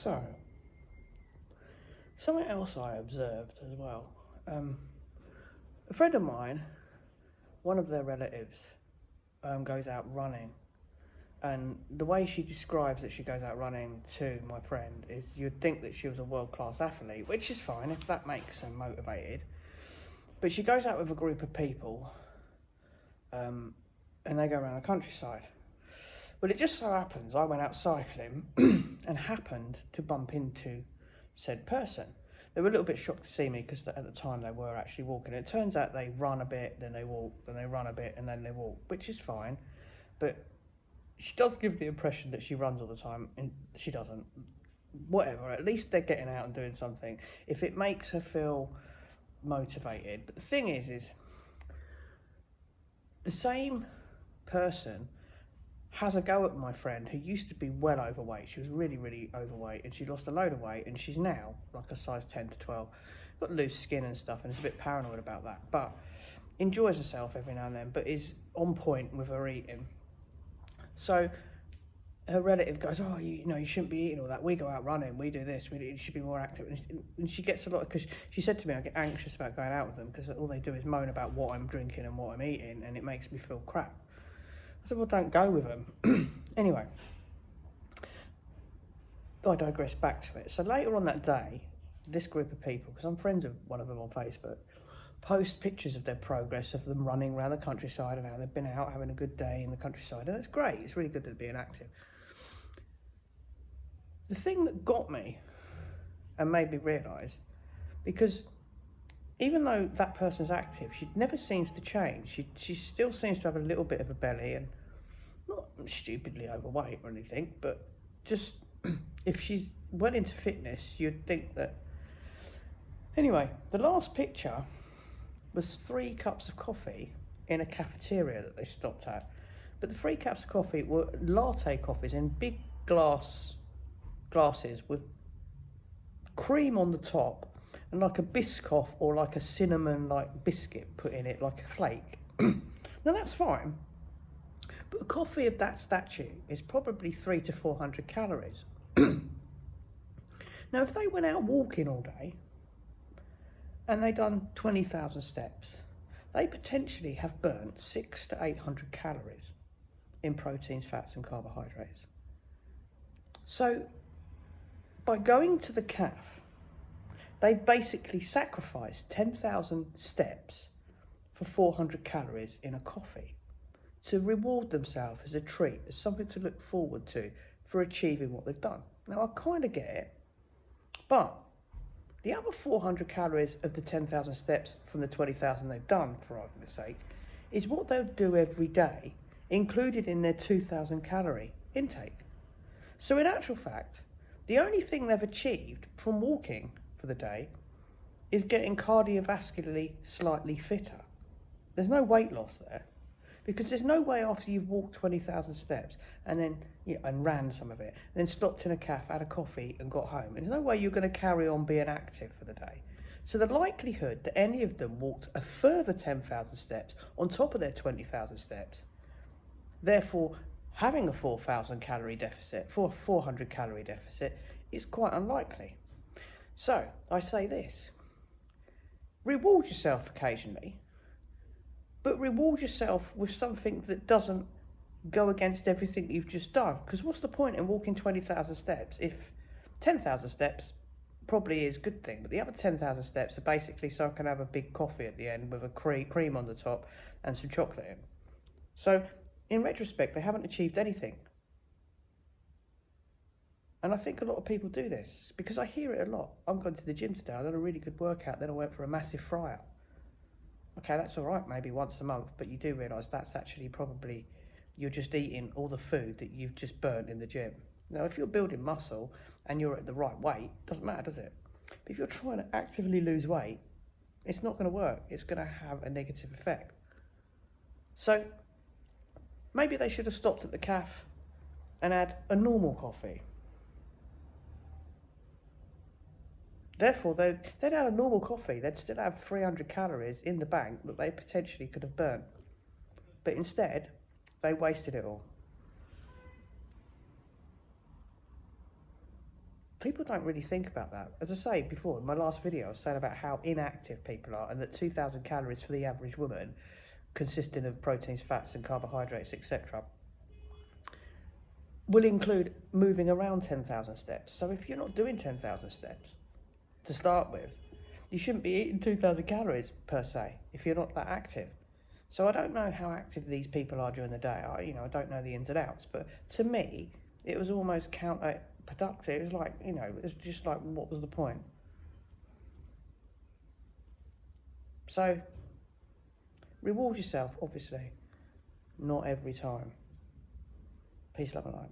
So, something else I observed as well. A friend of mine, one of their relatives, goes out running. And the way she describes that she goes out running to my friend is you'd think that she was a world-class athlete, which is fine if that makes her motivated. But she goes out with a group of people and they go around the countryside. Well, it just so happens I went out cycling and happened to bump into said person. They were a little bit shocked to see me because at the time they were actually walking. It turns out they run a bit, then they walk, then they run a bit, and then they walk, which is fine. But she does give the impression that she runs all the time, and she doesn't. Whatever, at least they're getting out and doing something. If it makes her feel motivated. But the thing is the same person has a go at my friend who used to be well overweight. She was really, really overweight and she lost a load of weight and she's now like a size 10 to 12. Got loose skin and stuff and is a bit paranoid about that, but enjoys herself every now and then, but is on point with her eating. So her relative goes, oh, you shouldn't be eating all that. We go out running, we do this, you should be more active. And she gets a lot, because she said to me, I get anxious about going out with them because all they do is moan about what I'm drinking and what I'm eating and it makes me feel crap. I said, well, don't go with them. Anyway, I digress back to it. So later on that day, this group of people, because I'm friends with one of them on Facebook, post pictures of their progress of them running around the countryside and how they've been out having a good day in the countryside. And it's great. It's really good to being active. The thing that got me and made me realise, because even though that person's active, she never seems to change. She still seems to have a little bit of a belly and not stupidly overweight or anything, but just if she's well into fitness, you'd think that. Anyway, the last picture was 3 cups of coffee in a cafeteria that they stopped at. But the 3 cups of coffee were latte coffees in big glasses with cream on the top and like a Biscoff or like a cinnamon like biscuit put in it, like a flake. Now that's fine, but a coffee of that stature is probably 300 to 400 calories. Now if they went out walking all day and they done 20,000 steps, they potentially have burnt 600 to 800 calories in proteins, fats and carbohydrates. So by going to the calf, they basically sacrificed 10,000 steps for 400 calories in a coffee to reward themselves as a treat, as something to look forward to for achieving what they've done. Now, I kind of get it, but the other 400 calories of the 10,000 steps from the 20,000 they've done, for argument's sake, is what they'll do every day, included in their 2,000 calorie intake. So in actual fact, the only thing they've achieved from walking for the day is getting cardiovascularly slightly fitter. There's no weight loss there, because there's no way after you've walked 20,000 steps and then and ran some of it, and then stopped in a cafe, had a coffee and got home. There's no way you're going to carry on being active for the day. So the likelihood that any of them walked a further 10,000 steps on top of their 20,000 steps, therefore having a 4,000 calorie deficit, 400 calorie deficit, is quite unlikely. So I say this: reward yourself occasionally, but reward yourself with something that doesn't go against everything you've just done. Because what's the point in walking 20,000 steps if 10,000 steps probably is a good thing, but the other 10,000 steps are basically so I can have a big coffee at the end with a cream on the top and some chocolate in. So in retrospect, they haven't achieved anything. And I think a lot of people do this because I hear it a lot. I'm going to the gym today, I done a really good workout, then I went for a massive fry out. Okay, that's all right, maybe once a month, but you do realise that's actually probably, you're just eating all the food that you've just burnt in the gym. Now, if you're building muscle and you're at the right weight, doesn't matter, does it? But if you're trying to actively lose weight, it's not going to work. It's going to have a negative effect. So maybe they should have stopped at the calf and had a normal coffee. Therefore, they'd had a normal coffee, they'd still have 300 calories in the bank that they potentially could have burnt. But instead, they wasted it all. people don't really think about that. As I say before, in my last video, I was saying about how inactive people are, and that 2,000 calories for the average woman, consisting of proteins, fats and carbohydrates, etc., will include moving around 10,000 steps. So if you're not doing 10,000 steps to start with, you shouldn't be eating 2,000 calories per se if you're not that active. So I don't know how active these people are during the day. I don't know the ins and outs, but to me, it was almost counterproductive. It was like, it's just like, what was the point? So reward yourself, obviously, not every time. Peace, love and light.